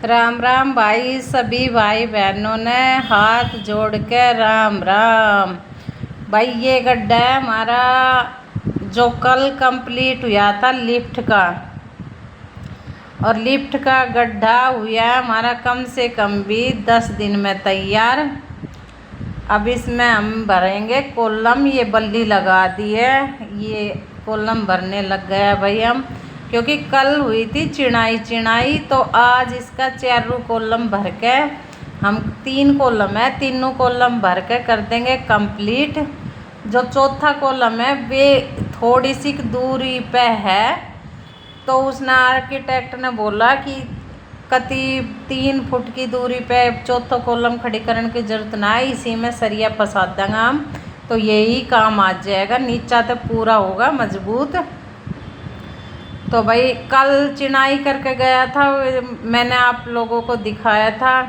राम राम भाई, सभी भाई बहनों ने हाथ जोड़ के राम राम। भाई ये गड्ढा है हमारा जो कल कंप्लीट हुआ था लिफ्ट का, और लिफ्ट का गड्ढा हुआ हमारा कम से कम भी 10 दिन में तैयार। अब इसमें हम भरेंगे कॉलम। ये बल्ली लगा दी है, ये कॉलम भरने लग गया भाई हम, क्योंकि कल हुई थी चिनाई तो आज इसका 4 कॉलम भर के हम 3 कॉलम है, तीनों कॉलम भर के कर देंगे कंप्लीट। जो चौथा कॉलम है वे थोड़ी सी दूरी पे है, तो उसने आर्किटेक्ट ने बोला कि कति 3 फुट की दूरी पे चौथा कॉलम खड़ी करने की जरूरत ना है, इसी में सरिया फंसा देंगे हम, तो यही काम आ जाएगा, नीचा तो पूरा होगा मजबूत। तो भाई कल चिनाई करके गया था, मैंने आप लोगों को दिखाया था।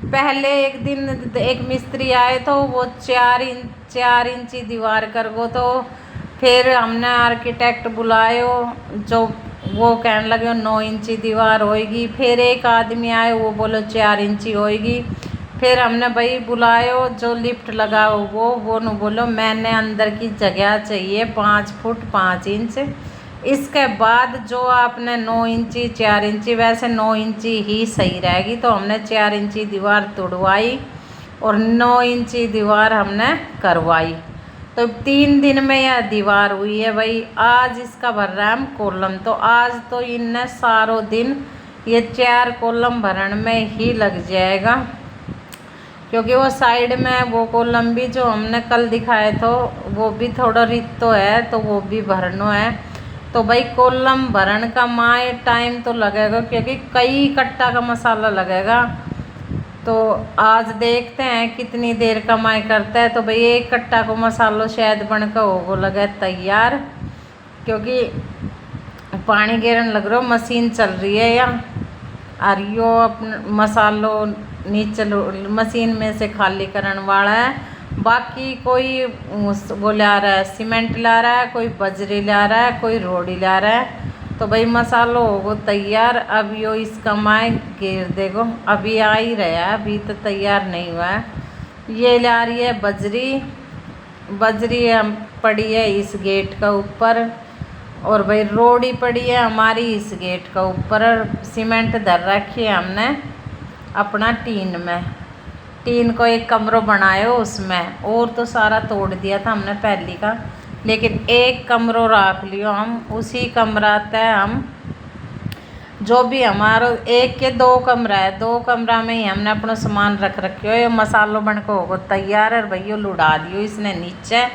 पहले एक दिन एक मिस्त्री आए तो वो 4 इंची दीवार कर गो, तो फिर हमने आर्किटेक्ट बुलायो, जो वो कहने लगे 9 इंची दीवार होएगी। फिर एक आदमी आए, वो बोलो 4 इंची होएगी। फिर हमने भाई बुलायो जो लिफ्ट लगाओ, वो न बोलो मैंने अंदर की जगह चाहिए 5 फुट 5 इंच। इसके बाद जो आपने 9 इंची 4 इंची, वैसे 9 इंची ही सही रहेगी, तो हमने 4 इंची दीवार तोड़वाई और 9 इंची दीवार हमने करवाई। तो 3 दिन में यह दीवार हुई है भाई। आज इसका भर रहा है हम कॉलम, तो आज तो इनने सारों दिन ये 4 कॉलम भरने में ही लग जाएगा, क्योंकि वो साइड में वो कॉलम भी जो हमने कल दिखाए तो वो भी थोड़ा रित्तो है, तो वो भी भरना है। तो भाई कॉलम भरन का माए टाइम तो लगेगा, क्योंकि कई कट्टा का मसाला लगेगा। तो आज देखते हैं कितनी देर का माए करता है। तो भाई 1 कट्टा को मसालो शायद बनकर हो लगे तैयार, क्योंकि पानी गिरन लग रहा, मशीन चल रही है यहाँ, और यो अपना मसालो नीचे मशीन में से खाली करने वाला है। बाकी कोई वो ला रहा है, सीमेंट ला रहा है, कोई बजरी ला रहा है, कोई रोड़ी ला रहा है। तो भाई मसालो होगो तैयार। अब यो इसका माए घेर देगो, अभी आ ही रहा है, अभी तो तैयार नहीं हुआ है। ये ला रही है बजरी पड़ी है इस गेट का ऊपर, और भाई रोड़ी पड़ी है हमारी इस गेट का ऊपर। सीमेंट धर रखी है हमने अपना टीन को एक कमरा बनाया उसमें, और तो सारा तोड़ दिया था हमने पहली का, लेकिन एक कमरा रख लियो हम, उसी कमरा तय हम जो भी हमारा 1 के 2 कमरा है, 2 कमरा में ही हमने अपना सामान रख रखियो। ये मसालो बन को होगा तैयार है भैया, लुढ़ा दियो इसने नीचे।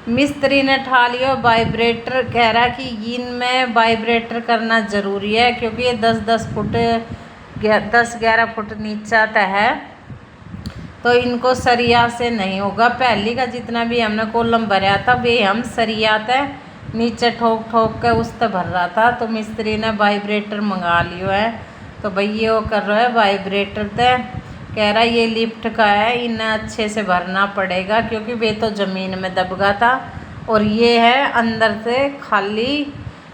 मिस्त्री ने ठा लियो वाइब्रेटर, कह रहा कि इनमें वाइब्रेटर करना ज़रूरी है, क्योंकि ये 10-10 फुट 10-11 फुट नीचा तय है, तो इनको सरिया से नहीं होगा। पहली का जितना भी हमने कॉलम भरा था वे हम सरिया तय नीचे ठोक के उस तक भर रहा था। तो मिस्त्री ने वाइब्रेटर मंगा लियो है, तो भाई ये वो कर रहा है वाइब्रेटर तय, कह रहा ये लिफ्ट का है, इन्हें अच्छे से भरना पड़ेगा, क्योंकि वे तो ज़मीन में दबगा था और ये है अंदर से खाली,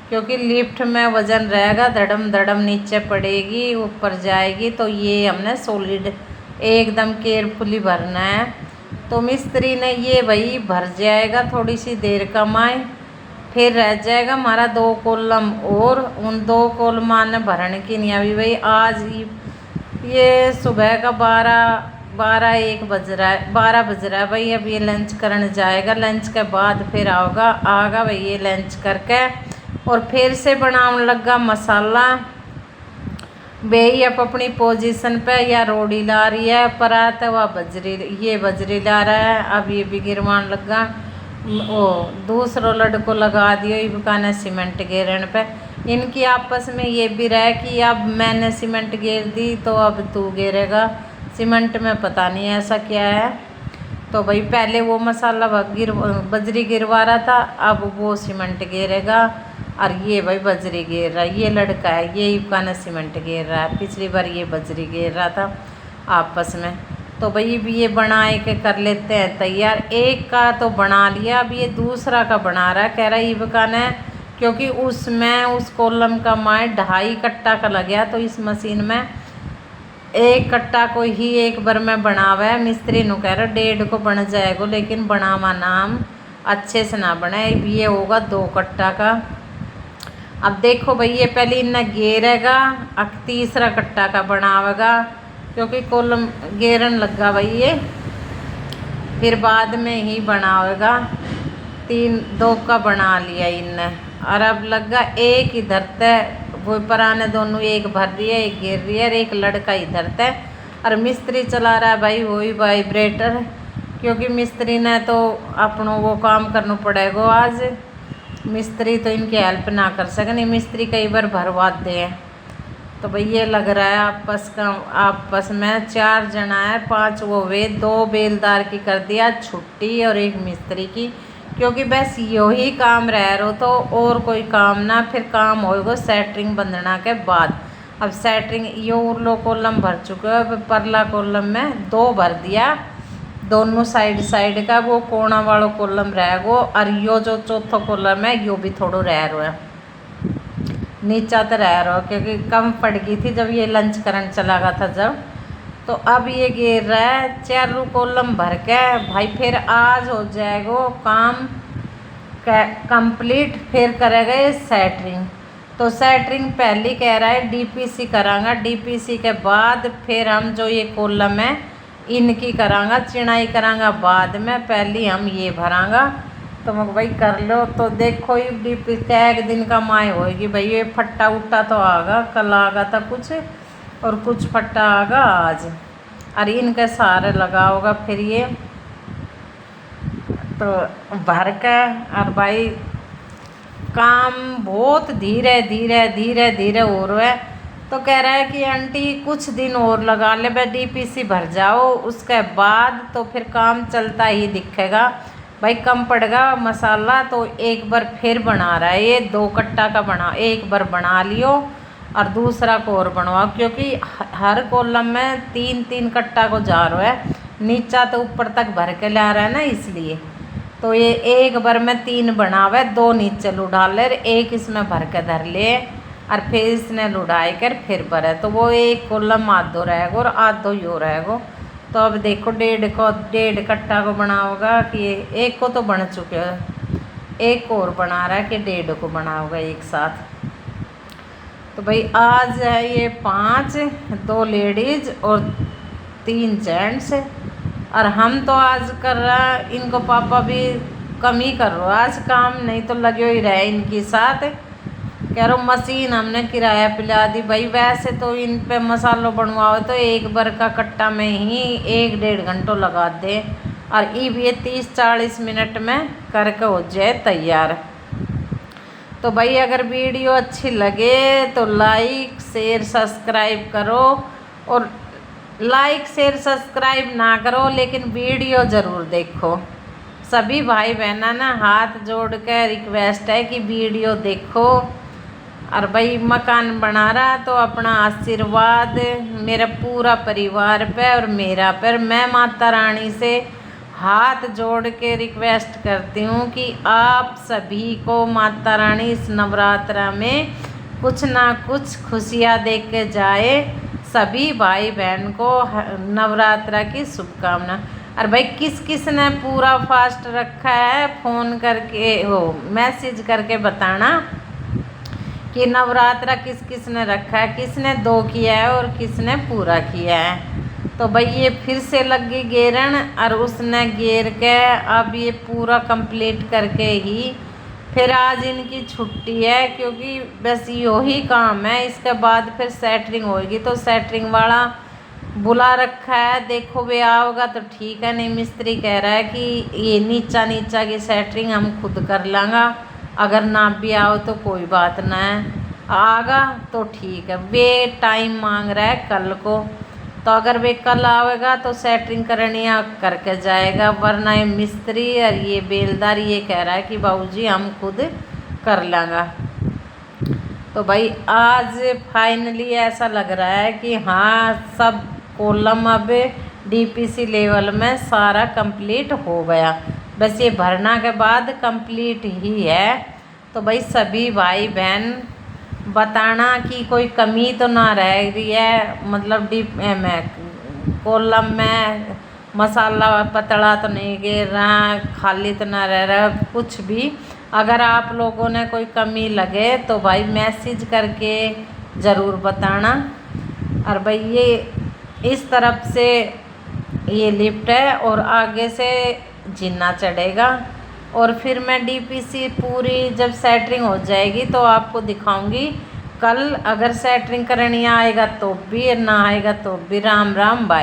क्योंकि लिफ्ट में वज़न रहेगा, धड़म धड़म नीचे पड़ेगी ऊपर जाएगी, तो ये हमने सॉलिड एकदम केयरफुली भरना है। तो मिस्त्री ने ये भाई भर जाएगा, थोड़ी सी देर का माए, फिर रह जाएगा हमारा 2 कॉलम, और उन 2 कॉलम ने भरने की नहीं। अभी भाई आज ये सुबह का 12-1 बज रहा है, 12 बज रहा है भाई। अब ये लंच करने जाएगा, लंच के बाद फिर आगा भाई ये लंच करके, और फिर से बनाने लगा मसाला। वही अब अपनी पोजीशन पे या रोड़ी ला रही है परात, वह बजरी ला रहा है। अब ये भी गिरवान लगा, वो दूसरो लड़को लगा दियो इबकाने सीमेंट गेरन पे। इनकी आपस में ये भी रहा कि अब मैंने सीमेंट गेर दी तो अब तू गेरेगा, सीमेंट में पता नहीं ऐसा क्या है। तो भाई पहले वो मसाला बजरी गिरवा रहा था, अब वो सीमेंट गेरेगा, और ये भाई बजरी गेर रहा है, ये लड़का है, ये इबकाना सीमेंट गेर रहा है, पिछली बार ये बजरी गेर रहा था आपस में। तो भाई भी ये बनाए के कर लेते हैं तैयार। एक का तो बना लिया, अब ये दूसरा का बना रहा है, कह रहा है इबकाना है, क्योंकि उसमें उस कॉलम का माए 2.5 कट्टा का लग गया, तो इस मशीन में एक कट्टा को ही एक बार में बनावा है। मिस्त्री नु कह रहा 1.5 को बन जाएगा, लेकिन बनावा नाम अच्छे से ना बने। ये होगा 2 कट्टा का। अब देखो भाई ये पहले इन्हें गेरेगा, अब तीसरा कट्टा का बनावेगा, क्योंकि कॉलम गेरन लगा भाई ये, फिर बाद में ही बनावेगा। 2 का बना लिया इनने, और अब लगा एक इधर तक, वो पुराने दोनों एक भर रही है, एक गिर रही है, और एक लड़का इधर तक। और मिस्त्री चला रहा है भाई वही वाइब्रेटर, क्योंकि मिस्त्री ने तो अपनों वो काम करना पड़ेगा आज। मिस्त्री तो इनकी हेल्प ना कर सके, नहीं मिस्त्री कई बार भरवाते हैं। तो भाई ये लग रहा है आपस में 4 जना है, 5 वो वे, 2 बेलदार की कर दिया छुट्टी और एक मिस्त्री की, क्योंकि बस यही काम रह रो तो और कोई काम ना, फिर काम होएगा सेटरिंग बंधना के बाद। अब सेटरिंग यो उरलो कॉलम भर चुके हो, अब परला कॉलम में 2 भर दिया, दोनों साइड का वो कोना वालों कॉलम रह गो, और यो जो चौथो कॉलम है यो भी थोड़ो रह रो है, नीचा तो रह रो, क्योंकि कम पड़ गई थी जब ये लंच करने चला गया था जब। तो अब ये गिर रहा है 4 कॉलम भर के भाई, फिर आज हो जाएगा काम कंप्लीट, फिर करेगा ये सेटरिंग। तो सेटरिंग पहले कह रहा है डीपीसी करांगा, डीपीसी के बाद फिर हम जो ये कॉलम है इनकी करांगा, चिनाई करांगा बाद में, पहले हम ये भरांगा। तो मैं भाई कर लो। तो देखो ये डीपी का 1 दिन का माय होएगी भाई। ये फट्टा उट्टा तो आगा, कल आगा था कुछ, और कुछ फट्टा आगा आज, और इनके सारे लगा होगा फिर ये। तो भर के और भाई काम बहुत धीरे धीरे हो रहा है। तो कह रहा है कि आंटी कुछ दिन और लगा ले, भाई डीपीसी भर जाओ, उसके बाद तो फिर काम चलता ही दिखेगा भाई। कम पड़ेगा मसाला, तो एक बार फिर बना रहा है ये 2 कट्टा का बना, एक बार बना लियो और दूसरा को और बनवाओ, क्योंकि हर कॉलम में 3-3 कट्टा को जा रहा है, नीचा तो ऊपर तक भर के ला रहा है ना, इसलिए। तो ये एक बार में 3 बनावे, 2 नीचे लुढ़ा ले, एक इसमें भर के धर ले, और फिर इसने लुढ़ाई कर फिर भरे। तो वो एक कॉलम आधो रहेगा और आधो यो रहेगा। तो अब देखो 1.5 कट्टा को बनाओगा कि एक को तो बन चुके हो, एक को और बना रहा है कि 1.5 को बनाओगा एक साथ। तो भाई आज है ये 5, 2 लेडीज़ और 3 जेंट्स, और हम तो आज कर रहा, इनको पापा भी कम ही कर रहा आज काम, नहीं तो लगे ही रहे इनके साथ। कह रहा मशीन हमने किराया पिला दी भाई। वैसे तो इन पे मसालो बनवाओ तो एक बार का कट्टा में ही 1-1.5 घंटों लगा दे, और ये 30-40 मिनट में करके हो जाए तैयार। तो भाई अगर वीडियो अच्छी लगे तो लाइक शेयर सब्सक्राइब करो, और लाइक शेयर सब्सक्राइब ना करो लेकिन वीडियो ज़रूर देखो। सभी भाई बहना ना हाथ जोड़ कर रिक्वेस्ट है कि वीडियो देखो। और भाई मकान बना रहा तो अपना आशीर्वाद मेरा पूरा परिवार पे और मेरा पर, मैं माता रानी से हाथ जोड़ के रिक्वेस्ट करती हूँ कि आप सभी को माता रानी इस नवरात्रा में कुछ ना कुछ खुशियाँ दे के जाए। सभी भाई बहन को नवरात्रा की शुभकामना। और भाई किस किस ने पूरा फास्ट रखा है फ़ोन करके वो मैसेज करके बताना कि नवरात्रा किस किस ने रखा है, किसने 2 किया है और किसने पूरा किया है। तो भाई ये फिर से लग गई गेरन, और उसने गेर के अब ये पूरा कंप्लीट करके ही फिर आज इनकी छुट्टी है, क्योंकि बस यही काम है। इसके बाद फिर सेटरिंग होएगी, तो सेटरिंग वाला बुला रखा है। देखो वे आओगा तो ठीक है, नहीं मिस्त्री कह रहा है कि ये नीचा की सेटरिंग हम खुद कर लेंगे, अगर ना भी आओ तो कोई बात ना है, आगा तो ठीक है। वे टाइम मांग रहा है कल को, तो अगर वे कल आएगा तो सेटरिंग करनी करके जाएगा, वरना ये मिस्त्री और ये बेलदार ये कह रहा है कि बाबूजी हम खुद कर लेंगे। तो भाई आज फाइनली ऐसा लग रहा है कि हाँ सब कॉलम अब डीपीसी लेवल में सारा कंप्लीट हो गया, बस ये भरना के बाद कंप्लीट ही है। तो भाई सभी भाई बहन बताना कि कोई कमी तो ना रह रही है, मतलब डीप में कॉलम में मसाला पतला तो नहीं गिर रहा, खाली तो ना रह रहा कुछ भी। अगर आप लोगों ने कोई कमी लगे तो भाई मैसेज करके ज़रूर बताना। और भाई ये इस तरफ से ये लिफ्ट है और आगे से जीना चढ़ेगा। और फिर मैं डीपीसी पूरी जब सेटरिंग हो जाएगी तो आपको दिखाऊंगी कल। अगर सेटरिंग करनी आएगा तो भी, ना आएगा तो भी। राम राम बाई।